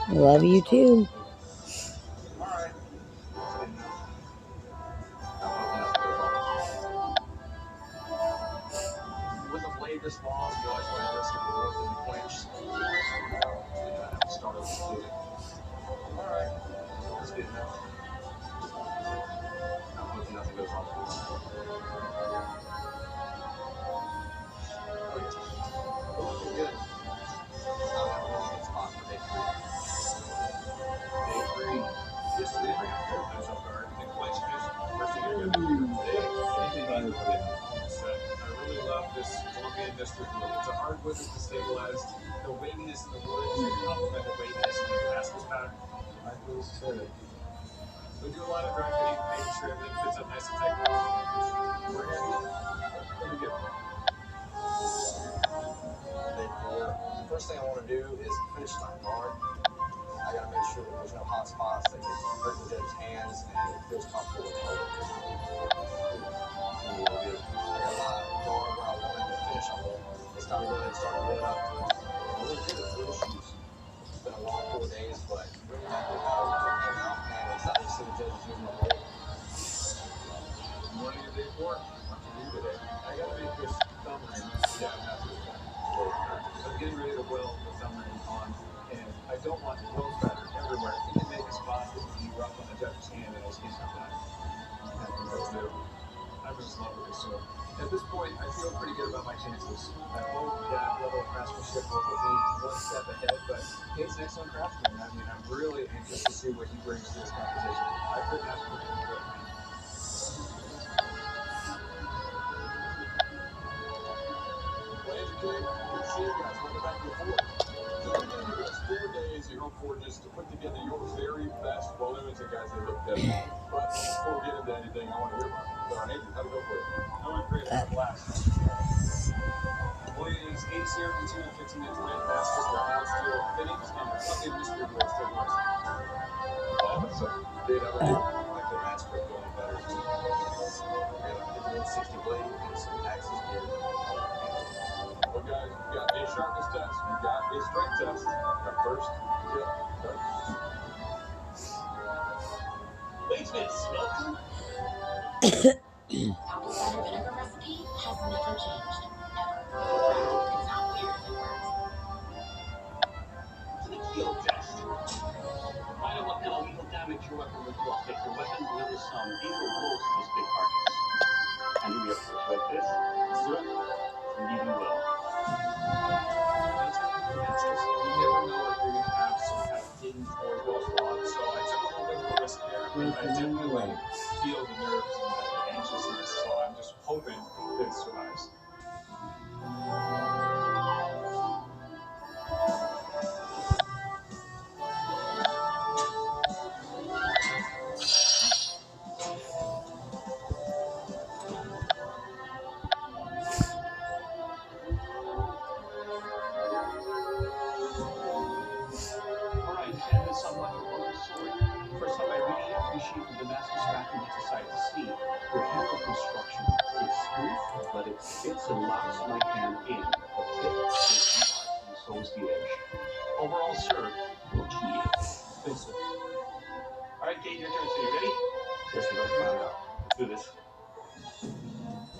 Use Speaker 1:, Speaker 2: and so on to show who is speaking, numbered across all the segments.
Speaker 1: Love you too. of will with someone on, and I don't want clothes batter everywhere. If you can make a spot that can be rough on the judge's hand, and I'll skate something. I think that's new. I'm just in love with this sword. At this point, I feel pretty good about my chances. I hope that level of craftsmanship will put me one step ahead, but Kate's an excellent craftsman. I mean, I'm really anxious to see what he brings to this competition. I couldn't ask for anything good.
Speaker 2: Well, Kate, good to see you guys. Welcome back to the fort. So we're going to give you guys 4 days here on Fort just to put together your very best balloons and guys that look good. But before we get into anything, I want to hear about it. So, Nathan, how'd it go for you?
Speaker 1: I went great. I had a blast. Boys, 8 series between 15-inch weight baskets with round steel fittings and a rugged mystery blades to the west.
Speaker 2: Awesome. Kate, how about you?
Speaker 3: I couldn't ask for a feeling better. We got a 1560 blade and some axis gear.
Speaker 2: Well, guys, you got a sharpness test, you got a strength test. But first, tip, start.
Speaker 4: Basements, welcome.
Speaker 5: Apple cider vinegar recipe has never changed. Ever. It's not weird if it works.
Speaker 4: To the keel test. Find out what kind of lethal damage your weapon will do. I'll take your weapon, deliver some lethal blows to this big carcass. And do we have to like this? Let's do it. Indeed we will.
Speaker 1: You never know if you're going to have some kind of hidden force well squad, so I took a little bit of a risk there. I definitely feel the nerves and the anxiousness, so I'm just hoping that it survives.
Speaker 4: Alright, and this somewhat of a sword. First off, I really appreciate the Damascus crafting exercise to see. Your handle construction is smooth, but it fits and locks my hand in. The tip is sharp, and so is the edge. Overall, sir, look here.
Speaker 1: Thanks, sir.
Speaker 4: Alright, Kate, your turn. So you ready?
Speaker 3: Yes, we're going to find out.
Speaker 4: Let's do this.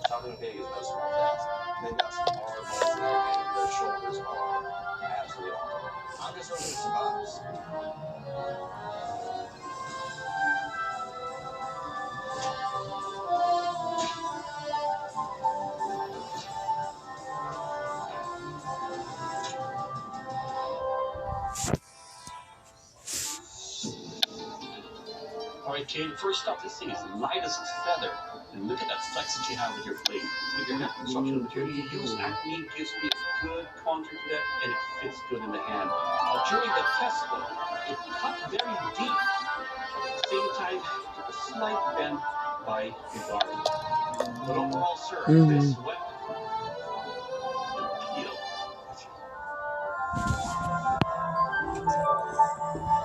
Speaker 3: Chopping a pig is no small task. They've got some hard bones in there, and their shoulders are absolutely awesome. I'm just hoping it survives.
Speaker 4: Alright, Kate, first up, this thing is light as a feather. And look at that flex that you have with your blade. With your hand construction, the material you use, acne gives me a good contour to that, and it fits good in the hand. Now, during the test, though, it cut very deep. At the same time, took a slight bend by your guard. But overall, sir, this weapon will kill.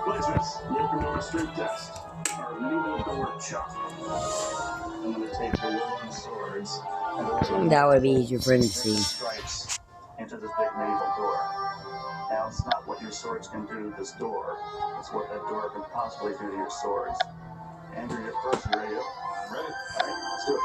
Speaker 2: Legends, welcome to our strength test. Are you ready to work chop? I'm going to take your wooden swords and
Speaker 6: That would be easier for him to see.
Speaker 3: Stripes into this big medieval door. Now, it's not what your swords can do to this door. It's what that door can possibly do to your swords. Andrew, you're first. You ready to go?
Speaker 2: I'm ready.
Speaker 3: All right, let's do it.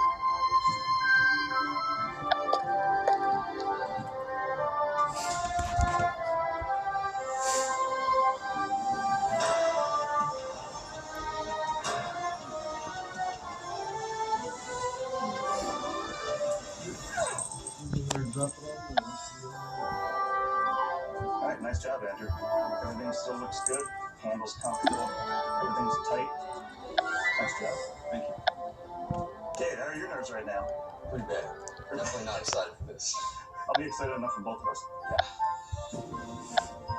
Speaker 3: All right, nice job, Andrew. Everything still looks good. Handle's comfortable. Everything's tight. Nice job. Thank you. Kate, how are your nerves right now?
Speaker 7: Pretty bad. We're definitely not excited for this.
Speaker 3: I'll be excited enough for both of us.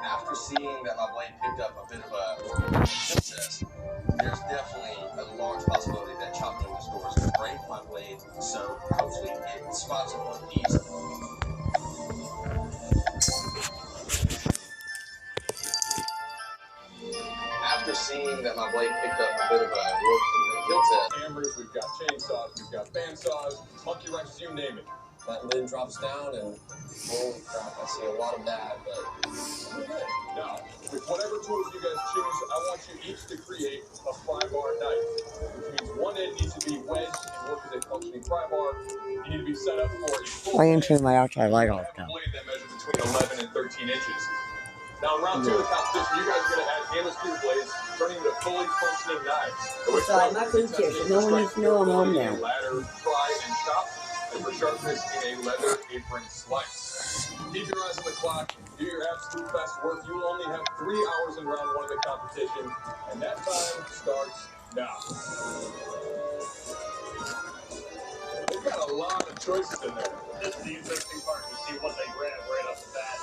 Speaker 7: After seeing that my blade picked up a bit of a test, there's definitely a large possibility that chopping this door is going to break my blade, so hopefully it spots it one easily. After seeing that my blade picked up a bit of a work in the kill test,
Speaker 2: Hammers, we've got chainsaws, we've got bandsaws, monkey wrenches, you name it.
Speaker 7: that lid drops down and holy crap, I see a lot of that, but we're good.
Speaker 2: Now, with whatever tools you guys choose, I want you each to create a pry-bar knife, which means one end needs to be wedged and work as a functioning pry-bar. You need to be set up for a full
Speaker 6: I can turn my outside light off now.
Speaker 2: blade that measures between 11 and 13 13 inches. Now, in round 2 of the competition, you guys are going to add hammer screw blades, turning into fully functioning knives.
Speaker 6: Sorry, my food's here, so no one needs to know I'm home now.
Speaker 2: Ladder, pry, and chop, and for sharpness in a leather apron slice. Keep your eyes on the clock. Do your absolute best work. You will only have 3 hours in round 1 of the competition, and that time starts now. They've got a lot of choices in there.
Speaker 3: This is the interesting part, to see what they grab right off the bat.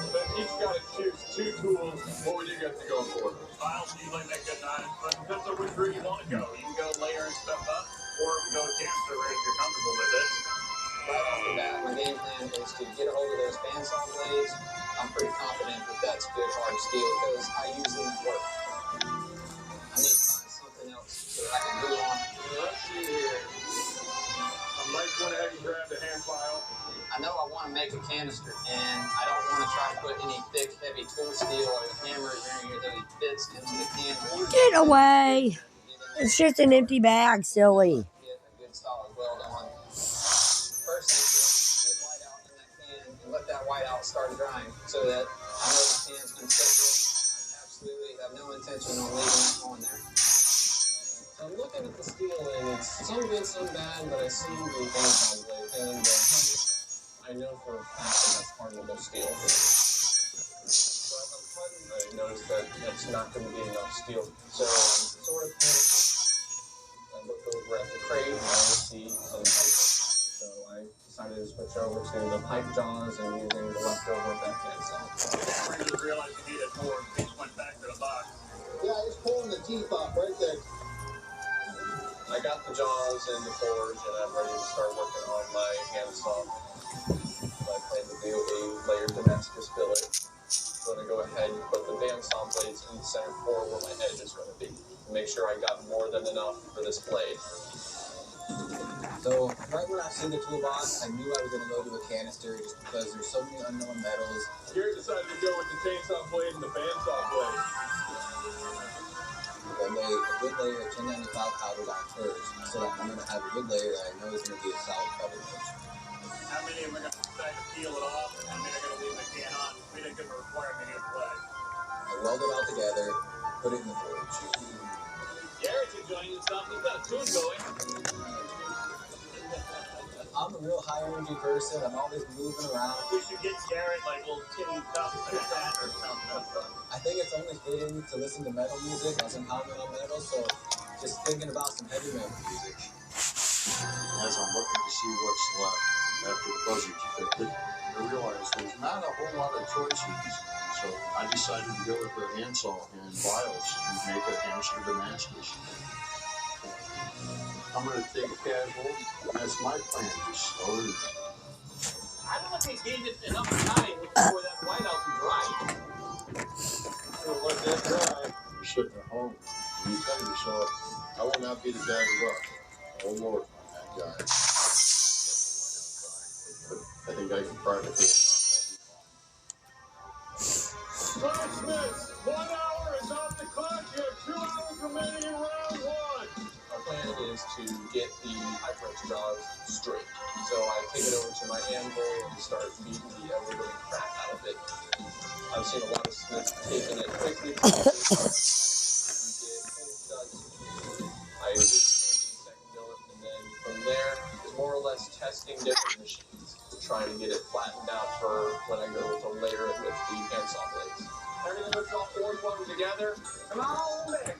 Speaker 2: They've each got to choose 2 tools. What would you guys be going for?
Speaker 3: Files usually make good knives, but it depends on which route you want to go. You can go layering stuff up, or go canister if you're comfortable with it.
Speaker 8: Right off the bat, my game plan is to get a hold of those bandsaw blades. I'm pretty confident that that's good hard steel because I use them at work. I need to find something else so that I can glue on.
Speaker 2: Let's see here. Mike went ahead and grabbed a hand file.
Speaker 8: I know I want to make a canister, and I don't want to try to put any thick, heavy tool steel or hammers in here that it fits into the can.
Speaker 6: Get away! It's just an empty bag, silly.
Speaker 8: Get a good solid weld on. First thing is get white out in that can and let that white out start drying so that I know my can's been separated. I absolutely have no intention on leaving that on there. So I'm looking at the steel, and it's some good, some bad, but I see the bandsaw blade, and I know for a fact that that's hardenable steel. So as I'm cutting, I noticed that that's not going to be enough steel. So I'm sort of panicking. I look over at the crate, and I see some pipe. So I decided to switch over to the pipe jaws and using the leftover of that bandsaw.
Speaker 3: I just realized you needed more, and things went back to the box.
Speaker 8: Yeah, just pulling the teeth off right there. I got the jaws in the forge, and I'm ready to start working on my handsaw. I plan to do a layered Damascus billet. I'm going to go ahead and put the bandsaw blades in the center core where my edge is going to be. Make sure I got more than enough for this blade. So right when I see the toolbox, I knew I was going to go to a canister just because there's so many unknown metals.
Speaker 2: Gary decided to go with the chainsaw blade and the bandsaw blade.
Speaker 8: I made a good layer of 1095 powder down first, so that I'm going to have a good layer that I know is going to be a solid cutting edge.
Speaker 3: How many of them are going to decide to peel it off, and how many are going to leave the can on? We didn't give them a requirement either way.
Speaker 8: I weld it all together, put it in the forge.
Speaker 4: Garrett's enjoying himself. He's got a tune going.
Speaker 8: I'm a real high energy person. I'm always moving around.
Speaker 3: We should get Garrett like little tin cups and a hat or something.
Speaker 8: I think it's only fitting to listen to metal music as I'm pounding on metal, so just thinking about some heavy metal music.
Speaker 9: As I'm looking to see what's left after the buzzard's picked, I realized there's not a whole lot of choices. So I decided to go with the handsaw and files and make a hamster Damascus. I'm going to take a casual, and that's my plan, just slow it down.
Speaker 4: I don't think they gave it enough time for that whiteout to dry.
Speaker 9: You'll let that dry. You're sitting at home, and you tell yourself, I will not be the guy to rush. Oh Lord, I'm that guy. But I think I can practically be
Speaker 2: Blacksmiths, 1 hour is off the clock. You have 2 hours remaining in round 1.
Speaker 8: Our plan is to get the pipe wrench jaws straight. So I take it over to my anvil and start beating the ever-living crap out of it. I've seen a lot of smiths taking it quickly. I do the second billet, and then from there is more or less testing different machines, trying to get it flattened out for when I go to layer it with the handsaw blades.
Speaker 2: Everything looks all formed together. Come on, back.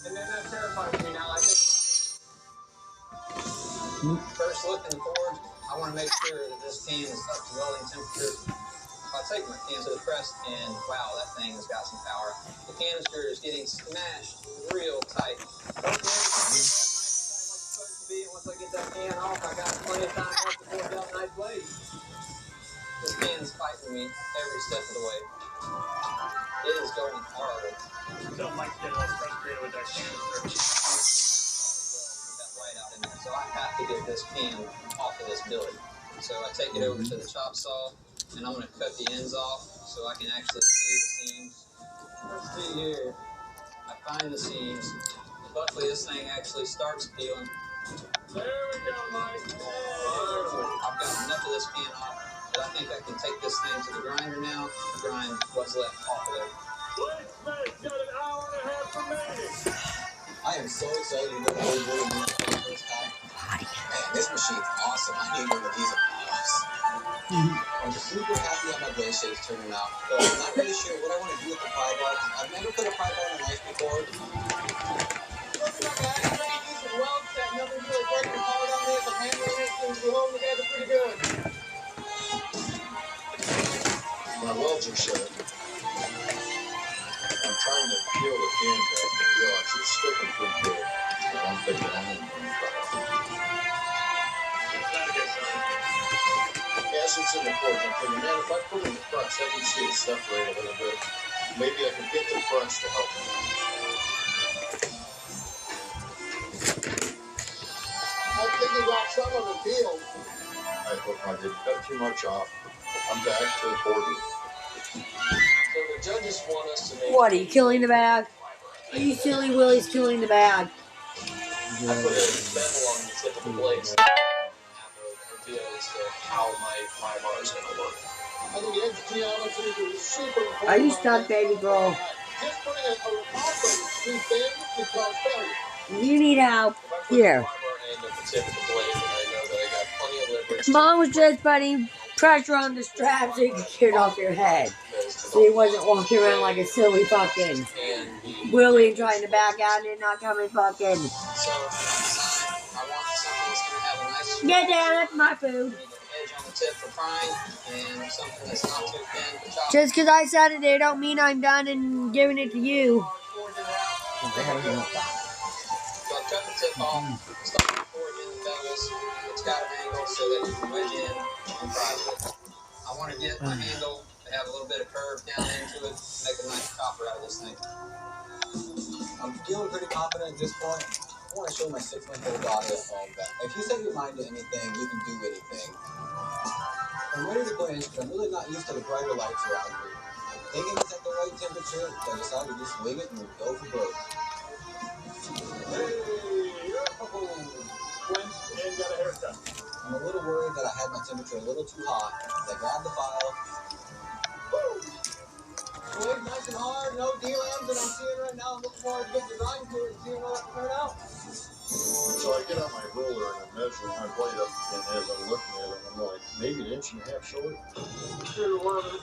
Speaker 2: And then that terrifies me now. I think about it.
Speaker 8: First look in the forge, I want to make sure that this can is up to welding temperature. If I take my can to the press, and wow, that thing has got some power. The canister is getting smashed real tight. Okay, and once I get that can off, I got plenty of time left to forge out a nice blade. This can is fighting me every step of the way. It is going hard.
Speaker 3: So Mike's getting a little frustrated with that canister.
Speaker 8: That white out in there, so I have to get this can off of this billet. So I take it over to the chop saw, and I'm going to cut the ends off so I can actually see the seams. Let's see here. I find the seams. Luckily, this thing actually starts peeling.
Speaker 2: There we go, Mike.
Speaker 8: I've got enough of this can off that I think I can take this thing to the grinder now. Grind what's left off of there.
Speaker 2: Blake Smith's got an hour and a half remaining.
Speaker 7: I am so excited to get those really new first time. Man, this machine's awesome. I need one of these in my house. I'm super happy how my blade shape's turning out, but I'm not really sure what I want to do with the pry bar. I've never put a pry bar on a knife before. Working on that, pretty decent weld set, nothing really breaking apart on it. The handle and it seems to be holding together pretty good.
Speaker 9: My welds are set. I'm trying to peel the can back and realize it's sticking pretty good. And I'm thinking I'm going to try it. As it's in the forge, I'm thinking, man, if I put it in the crux, I can see it separate a little bit. Maybe I can get the crux to help me.
Speaker 7: I think you got some of it peeled.
Speaker 9: I hope I didn't cut too much off. I'm back to the 40.
Speaker 7: So the judges want us to make...
Speaker 6: What, are you killing the bag? Are you silly Willie's killing the bag?
Speaker 7: I put a bevel on the tip of the blades. Have an idea as to how my pry bar is going to work. I think edge geometry is super important.
Speaker 6: Are you stuck, baby girl?
Speaker 7: Just putting a offset too thin can cause failure.
Speaker 6: You need help. Here.
Speaker 7: If I put the pry bar end at the tip of the blade, then I know that I got plenty of leverage.
Speaker 6: Mom was just putting pressure on the strap so you could get it off your head. So he wasn't walking around like a silly fucking Willie and trying to back out and not coming fucking.
Speaker 8: So, I want something that's going to have a nice...
Speaker 6: Yeah, Dad, that's my food.
Speaker 8: Edge on the tip for frying, and something that's not too thin for chopping.
Speaker 6: Just because I said it, they don't mean I'm done and giving it to you.
Speaker 8: So I've cut the tip off, started to forge in the bevels. It's got an angle so that you can wedge in and fry with it. I want to get my handle to have a little bit of curve down into it, make a nice chopper out of this thing.
Speaker 7: I'm feeling pretty confident at this point. I want to show my 6-month-old daughter at home that if you set your mind to anything, you can do anything. I'm ready to finish, but I'm really not used to the brighter lights around me. Thinking it's at the right temperature, so I decided to just wing it and go for broke.
Speaker 2: Quenched and got a haircut.
Speaker 7: I'm a little worried that I had my temperature a little too hot. I grabbed the file. Woo! Blade nice and hard, no D-lambs that I'm seeing right now. I'm looking forward to getting the grind to it and seeing what I can turn out.
Speaker 9: So I get on my roller and I'm measuring my blade up, and as I'm looking at it, I'm like, maybe an inch and a half short.
Speaker 2: Either one of it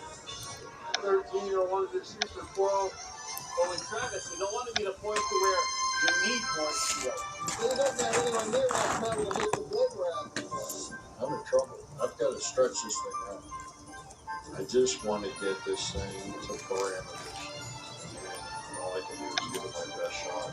Speaker 2: 13 or one of it super 12. But with Travis, you don't want to be the point to where you need more steel.
Speaker 7: You don't have anyone near enough metal to make the blade wrap.
Speaker 9: I'm in trouble. I've got to stretch this thing out. I just want to get this thing to parameters. And all I can do is give it my best shot.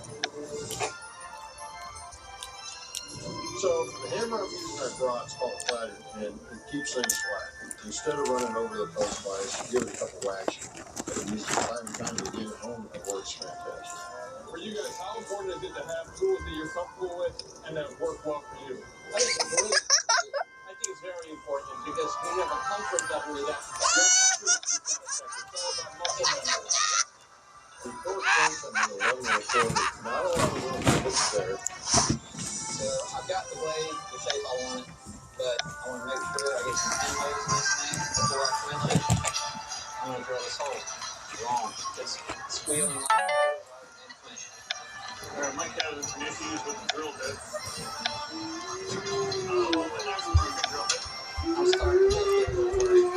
Speaker 9: So the hammer I'm using I brought is called flatter, and it keeps things flat. Instead of running over the post bias, give it a couple whacks. I've used it time and time again at home, and it works fantastic.
Speaker 2: For you guys, how important is it to have tools that you're comfortable with and that work well for you?
Speaker 8: I think it's very important because we have a comfort level that
Speaker 9: The fourth point on the 11 and a quarter, not a lot of room to put there.
Speaker 8: So I've got the blade the shape I want it, but I want to make sure I get some pinholes in this thing before I quench it. I'm going to drill this hole wrong. It's squealing like and quench it.
Speaker 2: Mike has some issues with the drill bit.
Speaker 8: I'm starting to get a little worried.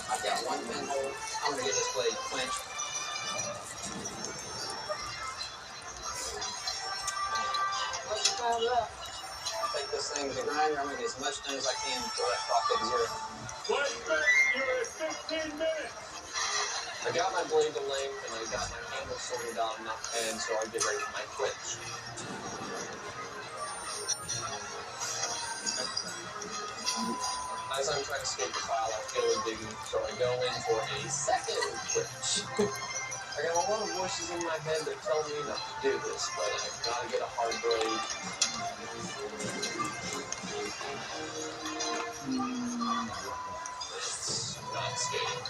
Speaker 8: I've got one pinhole. I'm going to get this blade quenched. I'll take this thing to the grinder. I'm going to get as much done as I can before that clock hits zero.
Speaker 2: You're at 15 minutes.
Speaker 7: I got my blade to length and I got my handle sorted out enough, and so I get ready for my quench. As I'm trying to escape the file, I feel it digging, so I go in for a second quench.
Speaker 8: I got a lot of voices in my head that tell me not to do this, but I've got to get a hard blade. It's not skating.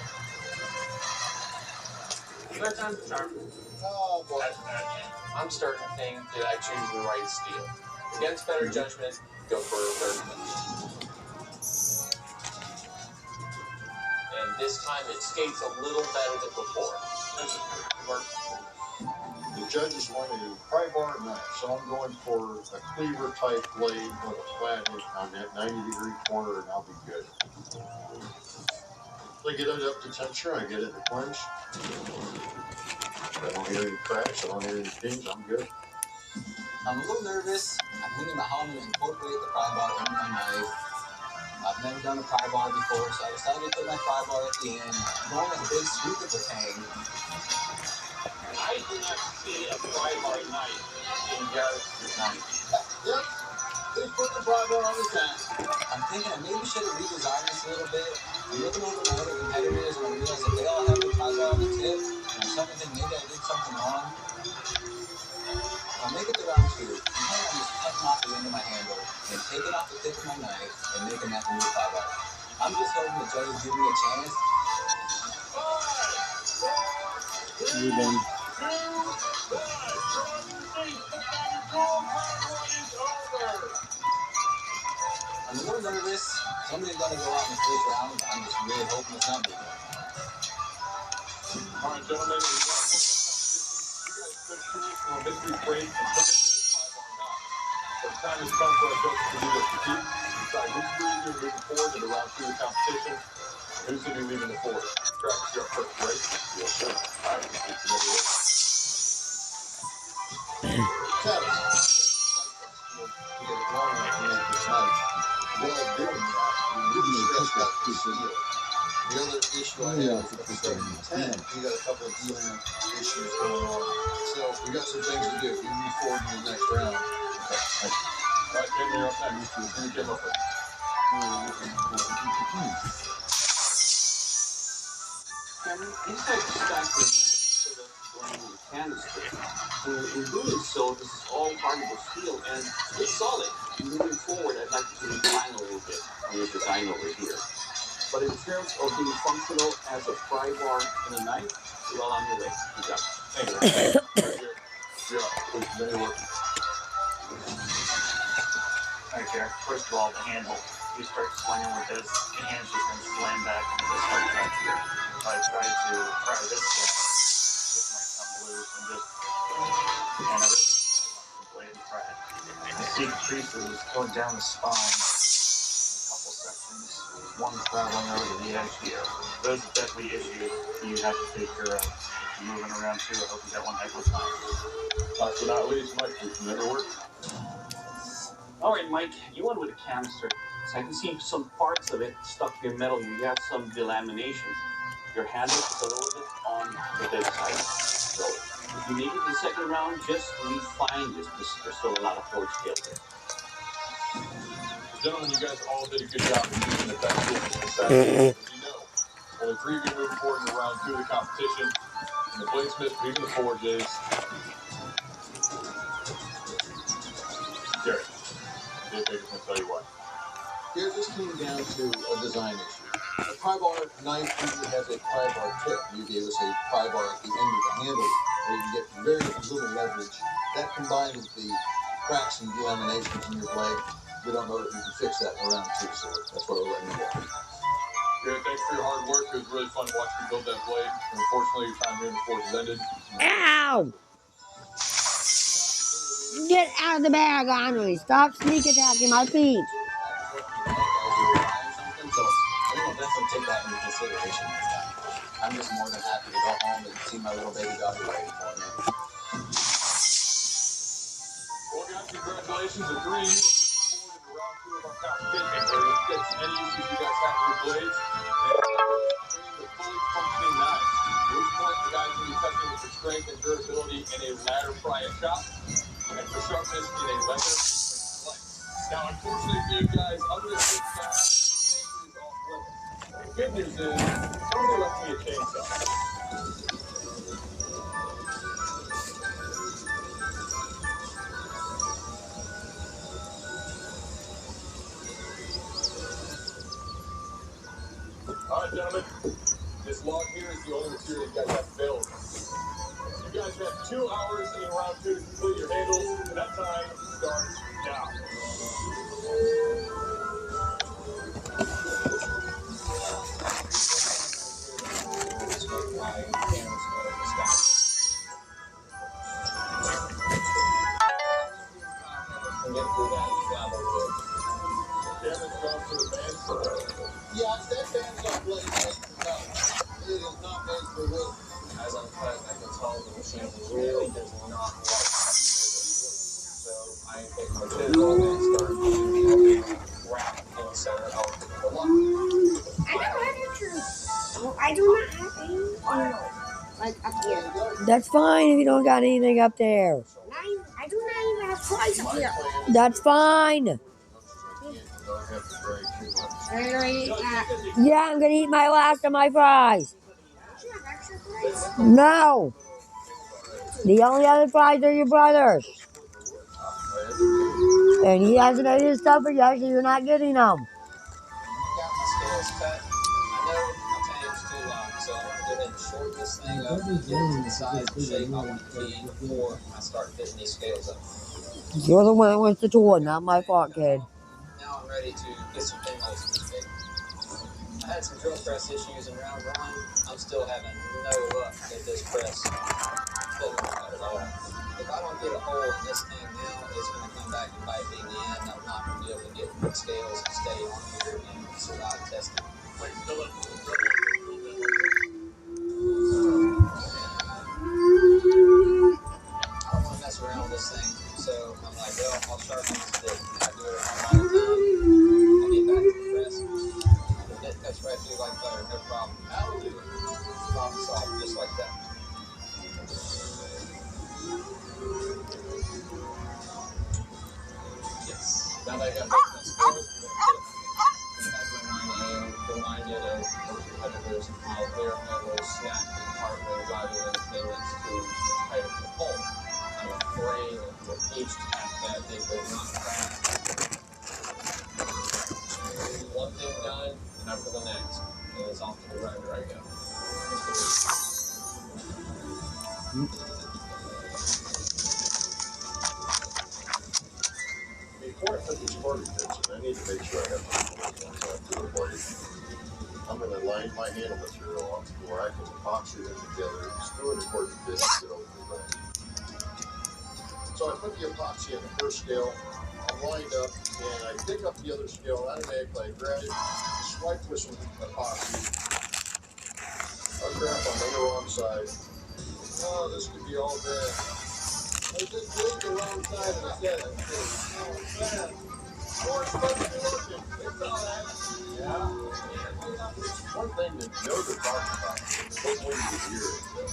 Speaker 8: Third time's the charm.
Speaker 2: Oh, boy.
Speaker 8: I'm starting to think that I choose the right steel. Against better judgment, go for a third punch. And this time it skates a little better than before.
Speaker 9: The judges wanted a pry bar knife, so I'm going for a cleaver type blade with a flat hit on that 90-degree corner, and I'll be good. If I get it up to temperature, I get it to quench. I don't hear any cracks, I don't hear any pings, I'm good.
Speaker 7: I'm a little nervous. I'm thinking about how I'm going to incorporate the pry bar into my knife. I've never done a pry bar before, so I decided to put my pry bar at the end. I'm going with a big sweep of the tang.
Speaker 4: I do not see a pry bar knife in Garrett's design.
Speaker 2: Yep. Please put the pry bar on the tank.
Speaker 7: I'm thinking I maybe should have redesigned this a little bit. I'm looking over my other competitors and I realize that they all have the pry bar on the tip. And I'm starting to think maybe I did something wrong. I'll make it to round 2. I'm planning on just cutting off the end of my handle and taking off the tip of my knife and making that the new pry bar. I'm just hoping the judges give me a chance.
Speaker 2: 5, 4, 3, 2, 1.
Speaker 7: I'm a little nervous. Somebody's got to go out in the first round. I'm just really hoping it's not me.
Speaker 2: All right, gentlemen. You guys took tools from a mystery crate and put it in the pry bar knot. But the time has come for our judges to do this critique. Decide which three of you are moving forward into round 2 of the competition. And who's going to be leaving the forward? Travis, you're up first, right? Yes, sir. All right.
Speaker 9: The other issue I have is starting at 10. You got a couple of DLAM issues going on. So we got some things to do. We move forward in the next round.
Speaker 2: Okay. All right, Jim, you're up next. Who you came up with?
Speaker 4: Cameron, inside the stack of instead of going with a canister. In doing so, this is all hardenable steel and it's solid. Moving forward, I'd like to refine a little bit on your design over here. But in terms of being functional as a pry bar and a knife, well on your way. Good job.
Speaker 2: Thank you. Right here. You're up. Please continue your work.
Speaker 3: Alright, Jared. First of all, the handle. You start swinging with this, your hand's just going to slam back into this hook back here. If I try to pry this down, this might come loose and just, and I really want the blade to pry it. I see the creases going down the spine in a couple sections. One traveling over to the edge here. Those are definitely issues you have to take care of. If you're moving around too, I hope you got one heck of a time.
Speaker 2: Last but not least, Mike, please continue your work.
Speaker 4: All right, Mike, you went with a canister. So I can see some parts of it stuck to your metal. You have some delamination. Your handle is a little bit on the dead side. So if you make it to the second round, just refine this because there's still a lot of forge scale there.
Speaker 2: Gentlemen, you guys all did a good job of using the best tools for Saturday. As you know, only 3 of you moving forward into round 2 of the competition. And the bladesmith leaving the forge is Gary. Dave Baker's going to tell you why.
Speaker 9: Here, this came down to a design issue. A pry bar knife usually has a pry bar tip. You gave us a pry bar at the end of the handle where you can get very little leverage. That combined with the cracks and delaminations in your blade, we don't know that we can fix that in round 2, so that's why we're letting you go.
Speaker 2: Gary, thanks for your hard work. It was really fun watching you build that blade. And unfortunately, your time here in the forge has ended.
Speaker 6: Ow! Get out of the bag, Henry. Stop sneak attacking my feet.
Speaker 7: So I think I'll definitely take that into consideration next time. I'm just more than happy to go home and see my little baby daughter waiting for me.
Speaker 2: Well, guys, congratulations. The 3 of you are moving forward into round 2 of our competition. Where you fix any issues you guys have with your blades. And bringing the fully functioning knives. At which point, the guys will be testing it for strength and durability in a ladder pry and chop. And for sharpness in a leather and slice. Now, unfortunately for you guys, other than this guy, the is off limits. The good news is, somebody left me a chainsaw. All right, gentlemen. This log here is the only material you guys have to build. You guys have 2 hours in round 2 to complete your handles, and that time starts now.
Speaker 8: Get through that gravel road.
Speaker 2: Cameron's gone for the band.
Speaker 7: Yeah, that band's not blade made for metal. It is not made for wood.
Speaker 8: As I'm cutting, I can tell the machine really does not like it. So I take my chisel and start helping wrap the center of the lock.
Speaker 6: I do not have any, like up here. That's fine if you don't got anything up there. I do not even have fries up here. That's fine. Yeah, I'm gonna eat my last of my fries. No. The only other fries are your brother's. And he hasn't ate his supper yet, so you're not getting them.
Speaker 8: Got my scales cut. I know my tank's too long, so I'm going to go ahead and shorten this thing up and get it to the size and shape I want it to be before I start fitting these scales up.
Speaker 6: You're the one that wants the toy, not my fault, kid.
Speaker 8: Now I'm ready to get some pinholes in this baby. I had some drill press issues in round 1. I'm still having no luck with this press. Doesn't work out at all. If I don't get a hole in this thing now, it's going to come back and bite me in the end. I'm not going to be able to get the scales to stay on here and survive testing.
Speaker 2: Wait, Philip.
Speaker 8: I don't want to mess around with this thing, so I'm like, well, I'll sharpen this bit. I do it one at a time. I get back to the press. The bit cuts right through like butter, no problem. Hallelujah. Problem solved, just like that. Yes. Now that I got my skills, I'm reminded of competitors how their handles snap apart when driving independence to tighten the pole. I'm afraid that with each tap that they will not crack. One thing done, and after the next, and it's off to the grinder I go.
Speaker 9: Before I put these quarter bits in, I need to make sure I have my blade. I'm going to line my handle material up where I can epoxy them together, screw in the quarter bits, and get over the blade. So I put the epoxy in the first scale, I'm lined up, and I pick up the other scale, automatically I grab it, swipe with some epoxy. Oh crap, I'm on the wrong side. Oh, this could be all bad. I just moved the wrong side of the set. Oh, man. More supposed to be working. We saw that. Yeah. One thing that you know they're talking about, hopefully you hear it,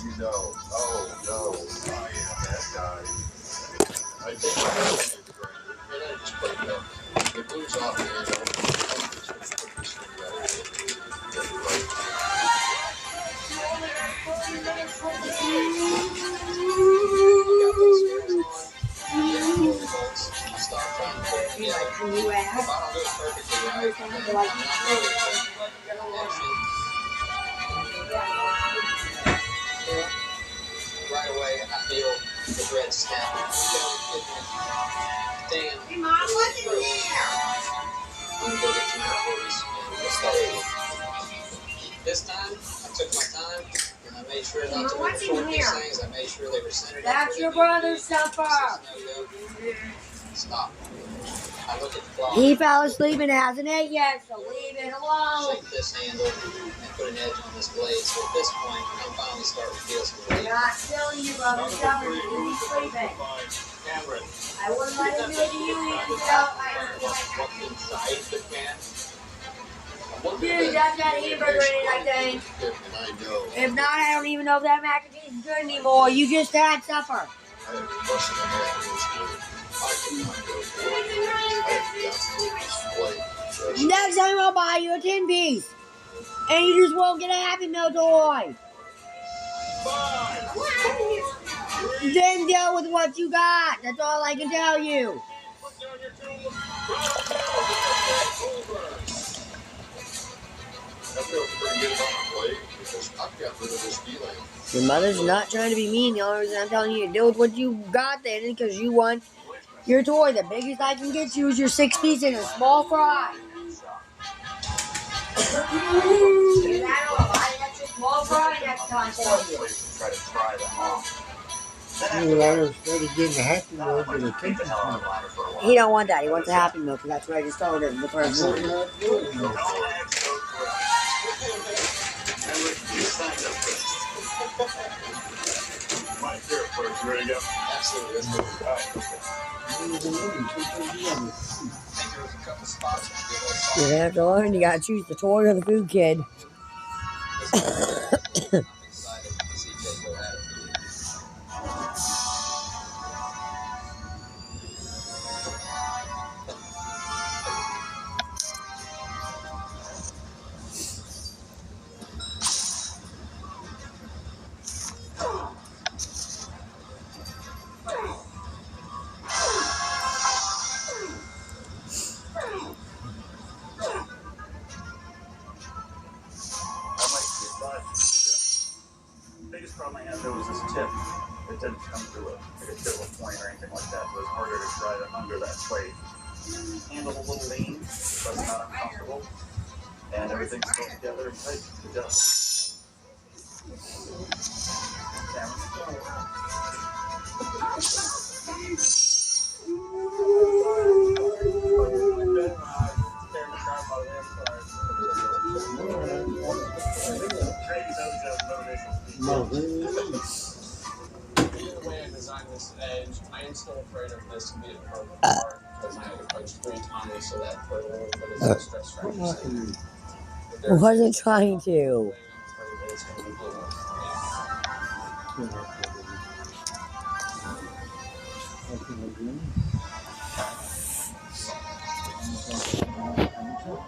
Speaker 9: you know, oh no, I am that guy. I take my hand in the grinder, and I just put it up. It moves off the handle. I'm just going to put this thing back in. Get it right.
Speaker 8: Right away, I feel the bread snap. Damn. Hey, Mom, what's in there? I'm gonna go get some more quarters and we'll start it. This time, I took my time and I made sure not to overshort these things. I made sure they were centered.
Speaker 6: That's your brother's supper.
Speaker 8: Stop. I look at the clock.
Speaker 6: He fell asleep and hasn't ate yet, so leave it alone.
Speaker 8: Shape this handle and put an edge on this blade. So at this point, I'm finally starting to feel some relief.
Speaker 6: You're not killing your brother's supper. He's sleeping.
Speaker 2: Cameron.
Speaker 6: I wouldn't let him do it to you even though I don't feel like
Speaker 2: What's inside the can?
Speaker 6: dude, that's got hamburger in it, I think.
Speaker 9: And I know.
Speaker 6: If not, I don't even know if that mac and cheese is good anymore. You just had supper.
Speaker 9: I have busted a half of this good. I cannot go for it. I have got to display.
Speaker 6: Next time I'll buy you a 10-piece. And you just won't get a Happy Meal toy. Then deal with what you got. That's all I can tell you.
Speaker 2: got rid of this feeling.
Speaker 6: Your mother's not trying to be mean. The only reason I'm telling you to deal with what you got then is because you want your toy. The biggest I can get you is your 6-piece and a small fry. I don't buy an extra small fry next time for you.
Speaker 3: Try to try them off.
Speaker 9: Instead of getting a happy meal, get a tasty meal.
Speaker 6: He don't want that. He wants a Happy Meal because that's what I just told him the first one.
Speaker 3: You ready to go?
Speaker 2: Absolutely. Let's go.
Speaker 3: All right, okay.
Speaker 2: I think there was a couple spots that could be a little
Speaker 6: You're gonna have to learn. You gotta choose the toy or the food, kid.
Speaker 8: I'm excited to see Jake go at it.
Speaker 3: Biggest problem I had there was this tip. It didn't come through a tip of a point or anything like that, so it was harder to drive it under that plate. Handle a little lean, but it's not uncomfortable. And everything's still together and tight. Good job.
Speaker 2: Even the way I designed this edge, I am still afraid of this being a broken part because I had to punch 3 times so that put a little bit of stress fracture.
Speaker 6: I wasn't trying to.
Speaker 2: I'm afraid that it's going to be getting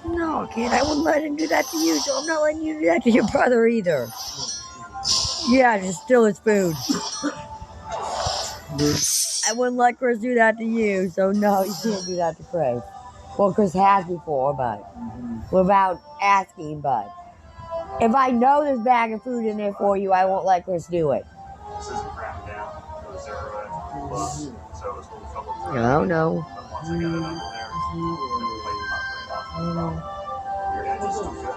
Speaker 6: No, kid, I wouldn't let him do that to you, so I'm not letting you do that to your brother either. Yeah, just steal his food. I wouldn't let Chris do that to you, so no, you can't do that to Chris. Well, Chris has before, but without asking, but if I know there's a bag of food in there for you, I won't let Chris do it.
Speaker 3: This isn't crammed down. It was 0 edge plus, so it was a little trouble.
Speaker 6: No, no.
Speaker 3: But once I got it under there, the plate popped right off. No problem. Your edge is too good.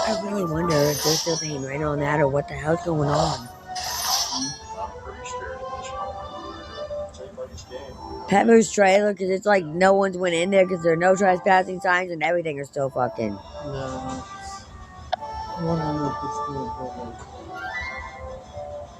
Speaker 6: I really wonder if they're still paying rent on that or what the hell's going on.
Speaker 9: I'm pretty scared of this one. It's anybody's game.
Speaker 6: Pepper's trailer, because it's like no one's went in there because there are no trespassing signs and everything are still fucking.
Speaker 9: Yeah. I wonder if it's still